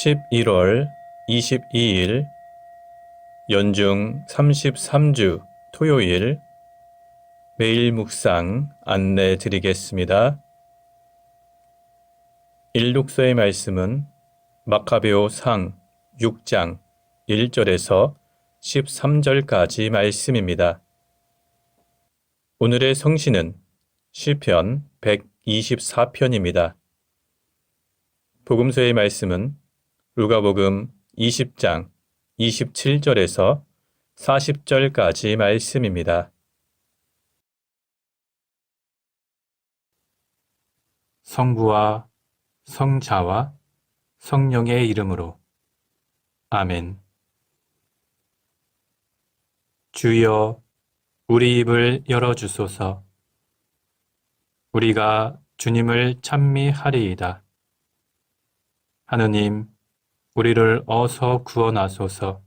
11월 22일 연중 33주 토요일 매일 묵상 안내 드리겠습니다. 일독서의 말씀은 마카베오 상 6장 1절에서 13절까지 말씀입니다. 오늘의 성시는 시편 124편입니다. 복음서의 말씀은 루가복음 20장 27절에서 40절까지 말씀입니다. 성부와 성자와 성령의 이름으로 아멘. 주여 우리 입을 열어주소서. 우리가 주님을 찬미하리이다. 하느님, 우리를 어서 구원하소서.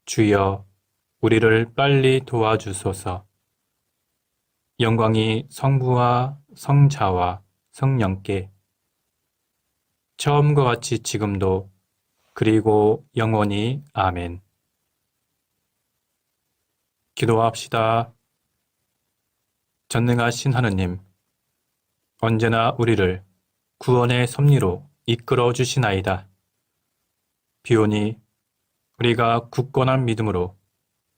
주여, 우리를 빨리 도와주소서. 영광이 성부와 성자와 성령께 처음과 같이 지금도 그리고 영원히 아멘. 기도합시다. 전능하신 하느님, 언제나 우리를 구원의 섭리로 이끌어 주시나이다. 비오니 우리가 굳건한 믿음으로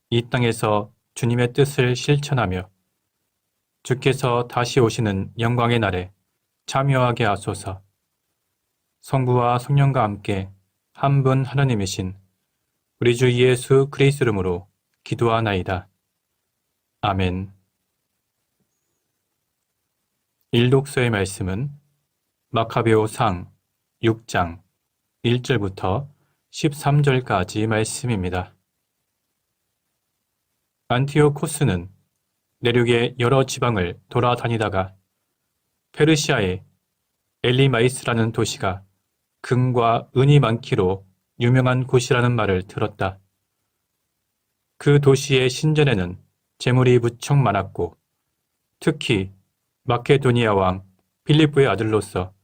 이 땅에서 주님의 뜻을 실천하며 주께서 다시 오시는 영광의 날에 참여하게 하소서. 성부와 성령과 함께 한 분 하나님이신 우리 주 예수 그리스도 이름으로 기도하나이다. 아멘. 일독서의 말씀은 마카베오 상 6장 1절부터 13절까지 말씀입니다. 안티오코스는 내륙의 여러 지방을 돌아다니다가 페르시아의 엘리마이스라는 도시가 금과 은이 많기로 유명한 곳이라는 말을 들었다. 그 도시의 신전에는 재물이 무척 많았고 특히 마케도니아 왕 필리포의 아들로서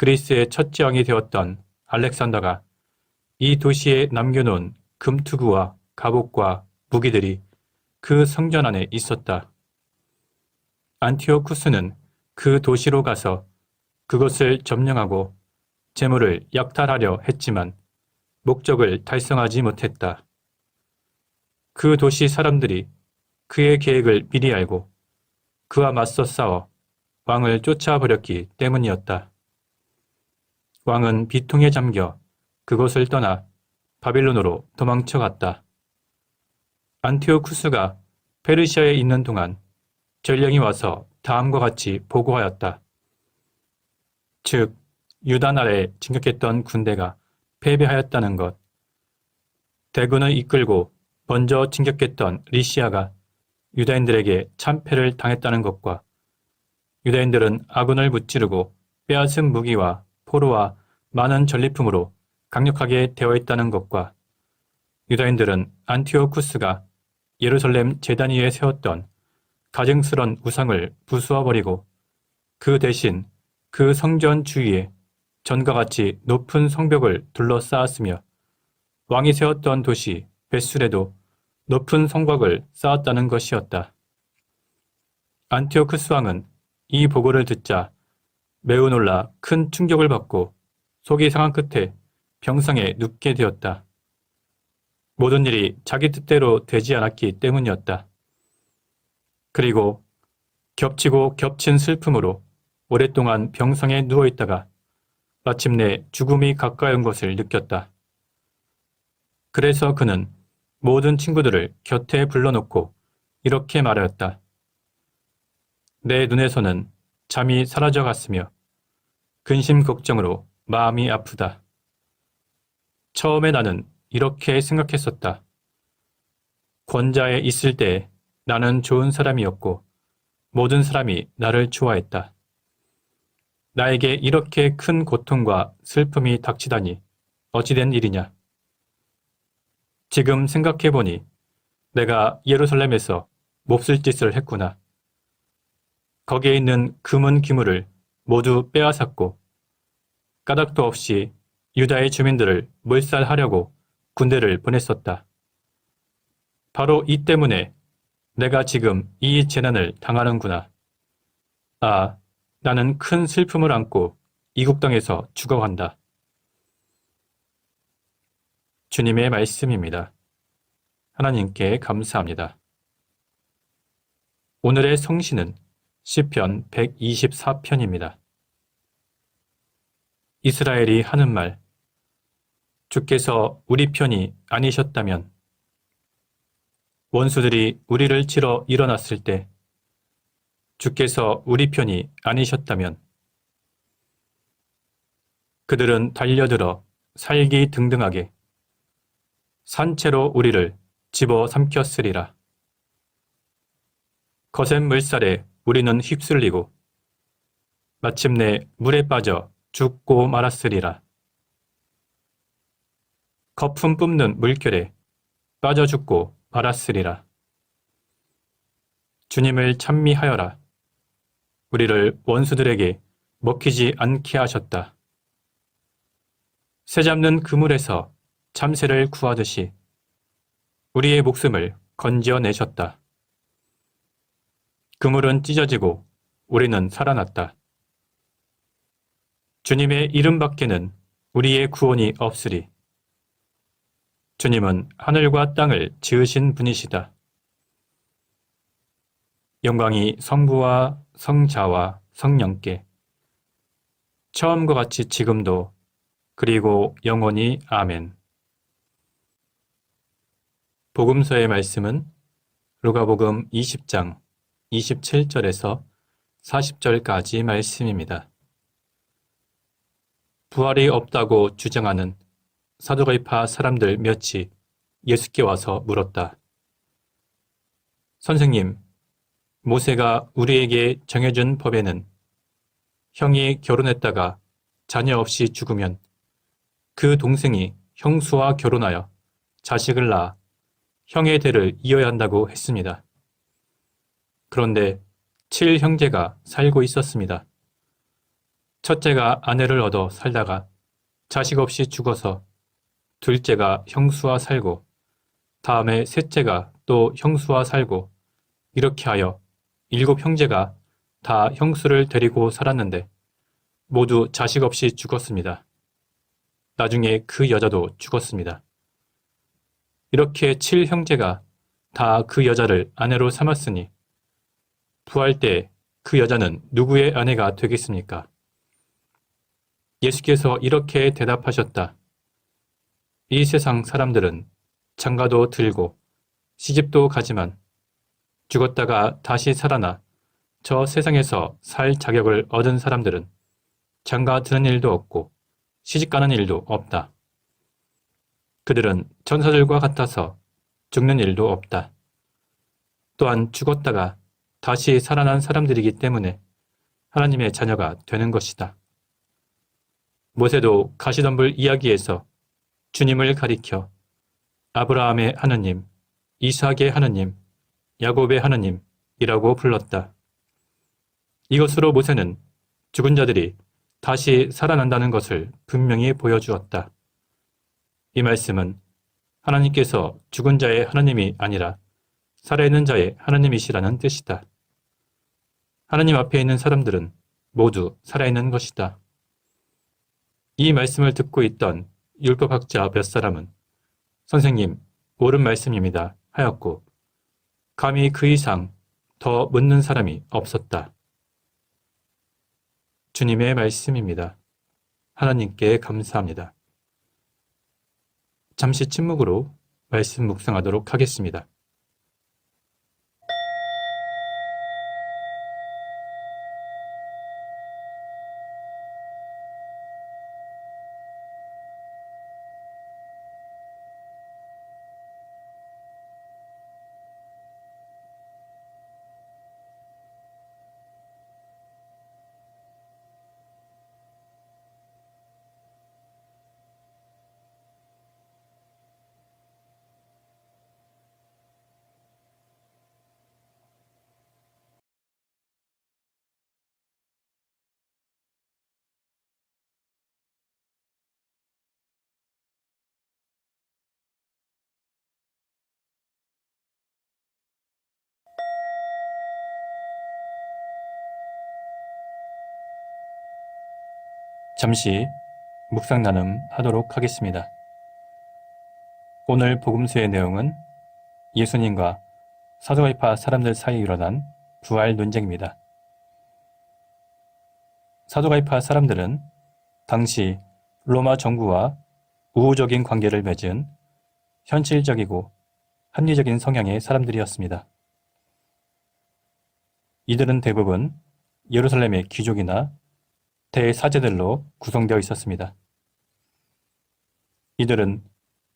그리스의 첫째 왕이 되었던 알렉산더가 이 도시에 남겨놓은 금투구와 갑옷과 무기들이 그 성전 안에 있었다. 안티오쿠스는 그 도시로 가서 그것을 점령하고 재물을 약탈하려 했지만 목적을 달성하지 못했다. 그 도시 사람들이 그의 계획을 미리 알고 그와 맞서 싸워 왕을 쫓아버렸기 때문이었다. 왕은 비통에 잠겨 그곳을 떠나 바빌론으로 도망쳐갔다. 안티오쿠스가 페르시아에 있는 동안 전령이 와서 다음과 같이 보고하였다. 즉, 유다 나라에 진격했던 군대가 패배하였다는 것, 대군을 이끌고 먼저 진격했던 리시아가 유다인들에게 참패를 당했다는 것과 유다인들은 아군을 무찌르고 빼앗은 무기와 포로와 많은 전리품으로 강력하게 되어 있다는 것과 유다인들은 안티오쿠스가 예루살렘 제단 위에 세웠던 가증스런 우상을 부수어버리고 그 대신 그 성전 주위에 전과 같이 높은 성벽을 둘러싸았으며 왕이 세웠던 도시 벳술에도 높은 성곽을 쌓았다는 것이었다. 안티오쿠스 왕은 이 보고를 듣자 매우 놀라 큰 충격을 받고 속이 상한 끝에 병상에 눕게 되었다. 모든 일이 자기 뜻대로 되지 않았기 때문이었다. 그리고 겹치고 겹친 슬픔으로 오랫동안 병상에 누워있다가 마침내 죽음이 가까이 온 것을 느꼈다. 그래서 그는 모든 친구들을 곁에 불러놓고 이렇게 말하였다. 내 눈에서는 잠이 사라져갔으며 근심 걱정으로 마음이 아프다. 처음에 나는 이렇게 생각했었다. 권자에 있을 때 나는 좋은 사람이었고 모든 사람이 나를 좋아했다. 나에게 이렇게 큰 고통과 슬픔이 닥치다니 어찌된 일이냐. 지금 생각해보니 내가 예루살렘에서 몹쓸 짓을 했구나. 거기에 있는 금은 기물을 모두 빼앗았고 까닭도 없이 유다의 주민들을 몰살하려고 군대를 보냈었다. 바로 이 때문에 내가 지금 이 재난을 당하는구나. 아, 나는 큰 슬픔을 안고 이국 땅에서 죽어간다. 주님의 말씀입니다. 하나님께 감사합니다. 오늘의 성시는 시편 124편입니다. 이스라엘이 하는 말, 주께서 우리 편이 아니셨다면, 원수들이 우리를 치러 일어났을 때, 주께서 우리 편이 아니셨다면, 그들은 달려들어 살기 등등하게 산채로 우리를 집어 삼켰으리라. 거센 물살에 우리는 휩쓸리고 마침내 물에 빠져 죽고 말았으리라. 거품 뿜는 물결에 빠져 죽고 말았으리라. 주님을 찬미하여라. 우리를 원수들에게 먹히지 않게 하셨다. 새 잡는 그물에서 참새를 구하듯이 우리의 목숨을 건져내셨다. 그물은 찢어지고 우리는 살아났다. 주님의 이름 밖에는 우리의 구원이 없으리. 주님은 하늘과 땅을 지으신 분이시다. 영광이 성부와 성자와 성령께 처음과 같이 지금도 그리고 영원히 아멘. 복음서의 말씀은 루가복음 20장 27절에서 40절까지 말씀입니다. 부활이 없다고 주장하는 사두개파 사람들 몇이 예수께 와서 물었다. 선생님, 모세가 우리에게 정해준 법에는 형이 결혼했다가 자녀 없이 죽으면 그 동생이 형수와 결혼하여 자식을 낳아 형의 대를 이어야 한다고 했습니다. 그런데 7형제가 살고 있었습니다. 첫째가 아내를 얻어 살다가 자식 없이 죽어서 둘째가 형수와 살고 다음에 셋째가 또 형수와 살고 이렇게 하여 7형제가 다 형수를 데리고 살았는데 모두 자식 없이 죽었습니다. 나중에 그 여자도 죽었습니다. 이렇게 7형제가 다 그 여자를 아내로 삼았으니 부활 때 그 여자는 누구의 아내가 되겠습니까? 예수께서 이렇게 대답하셨다. 이 세상 사람들은 장가도 들고 시집도 가지만 죽었다가 다시 살아나 저 세상에서 살 자격을 얻은 사람들은 장가 드는 일도 없고 시집 가는 일도 없다. 그들은 천사들과 같아서 죽는 일도 없다. 또한 죽었다가 다시 살아난 사람들이기 때문에 하나님의 자녀가 되는 것이다. 모세도 가시덤불 이야기에서 주님을 가리켜 아브라함의 하느님, 이삭의 하느님, 야곱의 하느님이라고 불렀다. 이것으로 모세는 죽은 자들이 다시 살아난다는 것을 분명히 보여주었다. 이 말씀은 하나님께서 죽은 자의 하나님이 아니라 살아있는 자의 하나님이시라는 뜻이다. 하나님 앞에 있는 사람들은 모두 살아있는 것이다. 이 말씀을 듣고 있던 율법학자 몇 사람은 선생님, 옳은 말씀입니다 하였고 감히 그 이상 더 묻는 사람이 없었다. 주님의 말씀입니다. 하나님께 감사합니다. 잠시 침묵으로 말씀 묵상하도록 하겠습니다. 잠시 묵상 나눔하도록 하겠습니다. 오늘 복음서의 내용은 예수님과 사두가이파 사람들 사이에 일어난 부활 논쟁입니다. 사두가이파 사람들은 당시 로마 정부와 우호적인 관계를 맺은 현실적이고 합리적인 성향의 사람들이었습니다. 이들은 대부분 예루살렘의 귀족이나 대사제들로 구성되어 있었습니다. 이들은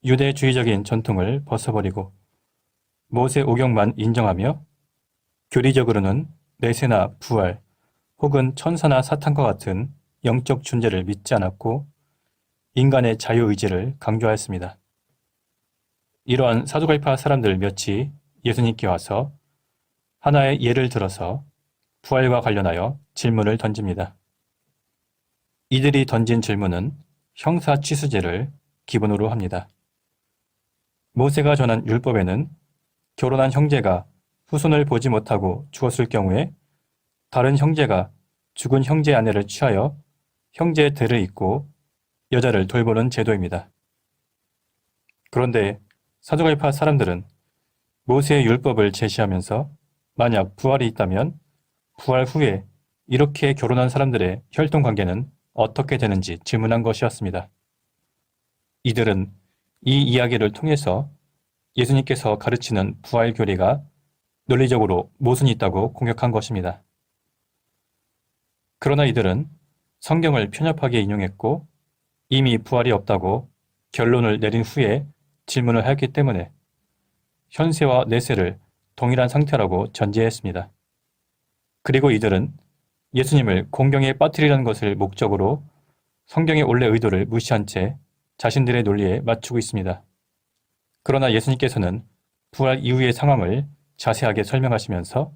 유대주의적인 전통을 벗어버리고 모세 오경만 인정하며 교리적으로는 내세나 부활 혹은 천사나 사탄과 같은 영적 존재를 믿지 않았고 인간의 자유의지를 강조하였습니다. 이러한 사두가이파 사람들 몇이 예수님께 와서 하나의 예를 들어서 부활과 관련하여 질문을 던집니다. 이들이 던진 질문은 형사취수죄를 기본으로 합니다. 모세가 전한 율법에는 결혼한 형제가 후손을 보지 못하고 죽었을 경우에 다른 형제가 죽은 형제의 아내를 취하여 형제의 대를 잇고 여자를 돌보는 제도입니다. 그런데 사두가이파 사람들은 모세의 율법을 제시하면서 만약 부활이 있다면 부활 후에 이렇게 결혼한 사람들의 혈통관계는 어떻게 되는지 질문한 것이었습니다. 이들은 이 이야기를 통해서 예수님께서 가르치는 부활 교리가 논리적으로 모순이 있다고 공격한 것입니다. 그러나 이들은 성경을 편협하게 인용했고 이미 부활이 없다고 결론을 내린 후에 질문을 하였기 때문에 현세와 내세를 동일한 상태라고 전제했습니다. 그리고 이들은 예수님을 공경에 빠뜨리려는 것을 목적으로 성경의 원래 의도를 무시한 채 자신들의 논리에 맞추고 있습니다. 그러나 예수님께서는 부활 이후의 상황을 자세하게 설명하시면서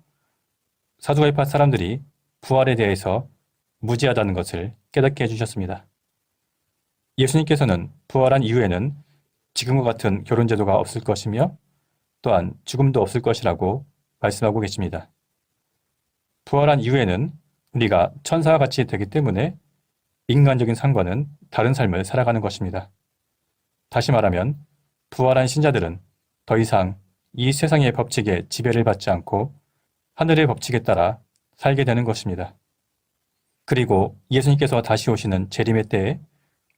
사두가이파 사람들이 부활에 대해서 무지하다는 것을 깨닫게 해주셨습니다. 예수님께서는 부활한 이후에는 지금과 같은 결혼제도가 없을 것이며 또한 죽음도 없을 것이라고 말씀하고 계십니다. 부활한 이후에는 우리가 천사와 같이 되기 때문에 인간적인 삶과는 다른 삶을 살아가는 것입니다. 다시 말하면 부활한 신자들은 더 이상 이 세상의 법칙에 지배를 받지 않고 하늘의 법칙에 따라 살게 되는 것입니다. 그리고 예수님께서 다시 오시는 재림의 때에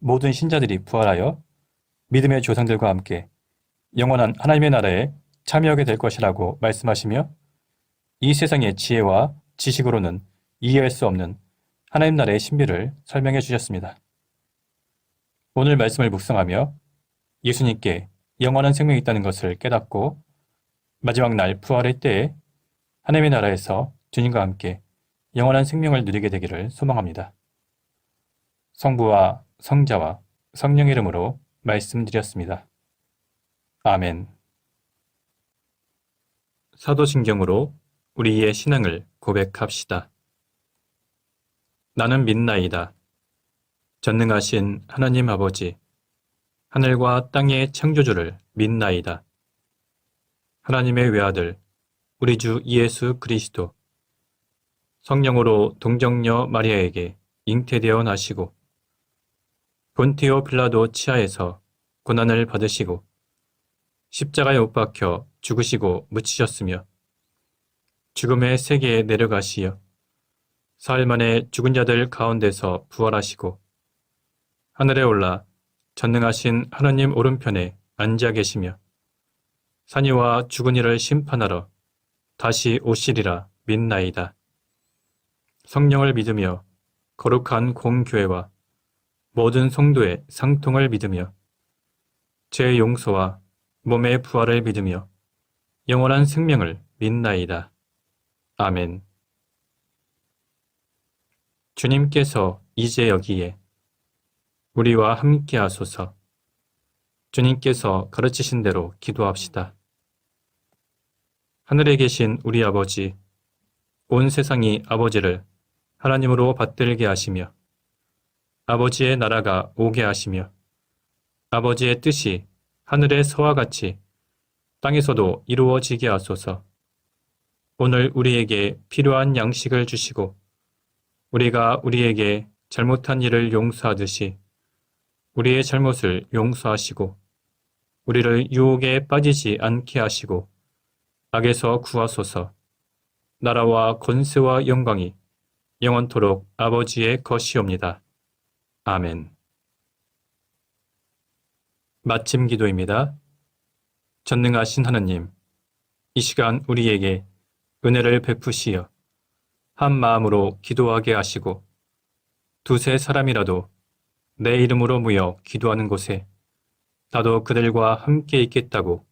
모든 신자들이 부활하여 믿음의 조상들과 함께 영원한 하나님의 나라에 참여하게 될 것이라고 말씀하시며 이 세상의 지혜와 지식으로는 이해할 수 없는 하나님 나라의 신비를 설명해 주셨습니다. 오늘 말씀을 묵상하며 예수님께 영원한 생명이 있다는 것을 깨닫고 마지막 날 부활의 때에 하나님의 나라에서 주님과 함께 영원한 생명을 누리게 되기를 소망합니다. 성부와 성자와 성령의 이름으로 말씀드렸습니다. 아멘. 사도신경으로 우리의 신앙을 고백합시다. 나는 믿나이다. 전능하신 하나님 아버지, 하늘과 땅의 창조주를 믿나이다. 하나님의 외아들, 우리 주 예수 그리스도, 성령으로 동정녀 마리아에게 잉태되어 나시고 본티오 빌라도 치하에서 고난을 받으시고 십자가에 못 박혀 죽으시고 묻히셨으며 죽음의 세계에 내려가시어 사흘 만에 죽은 자들 가운데서 부활하시고 하늘에 올라 전능하신 하나님 오른편에 앉아 계시며 산이와 죽은 이를 심판하러 다시 오시리라 믿나이다. 성령을 믿으며 거룩한 공교회와 모든 성도의 상통을 믿으며 죄의 용서와 몸의 부활을 믿으며 영원한 생명을 믿나이다. 아멘. 주님께서 이제 여기에 우리와 함께 하소서. 주님께서 가르치신 대로 기도합시다. 하늘에 계신 우리 아버지, 온 세상이 아버지를 하나님으로 받들게 하시며 아버지의 나라가 오게 하시며 아버지의 뜻이 하늘에서와 같이 땅에서도 이루어지게 하소서. 오늘 우리에게 필요한 양식을 주시고 우리가 우리에게 잘못한 일을 용서하듯이 우리의 잘못을 용서하시고 우리를 유혹에 빠지지 않게 하시고 악에서 구하소서. 나라와 권세와 영광이 영원토록 아버지의 것이옵니다. 아멘. 마침 기도입니다. 전능하신 하느님, 이 시간 우리에게 은혜를 베푸시어 한 마음으로 기도하게 하시고 두세 사람이라도 내 이름으로 모여 기도하는 곳에 나도 그들과 함께 있겠다고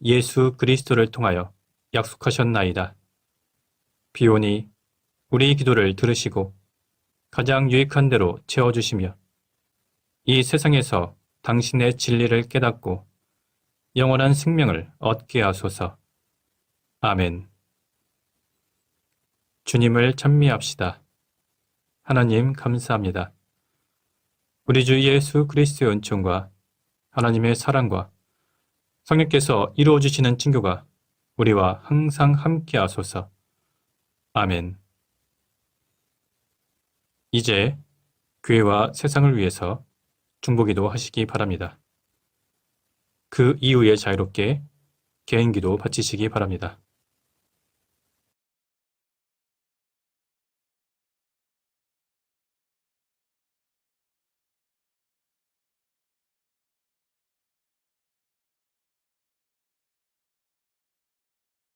예수 그리스도를 통하여 약속하셨나이다. 비오니 우리 기도를 들으시고 가장 유익한 대로 채워주시며 이 세상에서 당신의 진리를 깨닫고 영원한 생명을 얻게 하소서. 아멘. 주님을 찬미합시다. 하나님 감사합니다. 우리 주 예수 그리스도의 은총과 하나님의 사랑과 성령께서 이루어 주시는 친교가 우리와 항상 함께 하소서. 아멘. 이제 교회와 세상을 위해서 중보기도 하시기 바랍니다. 그 이후에 자유롭게 개인기도 바치시기 바랍니다.